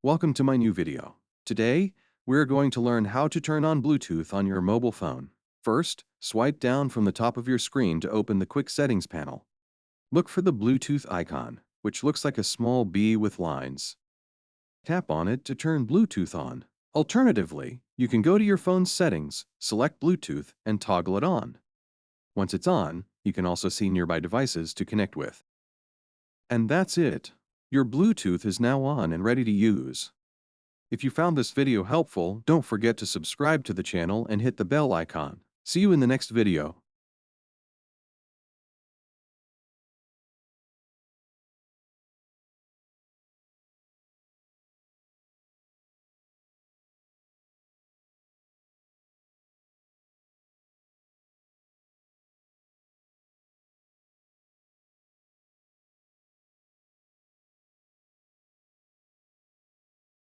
Welcome to my new video. Today, we're going to learn how to turn on Bluetooth on your mobile phone. First, swipe down from the top of your screen to open the Quick Settings panel. Look for the Bluetooth icon, which looks like a small B with lines. Tap on it to turn Bluetooth on. Alternatively, you can go to your phone's settings, select Bluetooth, and toggle it on. Once it's on, you can also see nearby devices to connect with. And that's it. Your Bluetooth is now on and ready to use. If you found this video helpful, don't forget to subscribe to the channel and hit the bell icon. See you in the next video.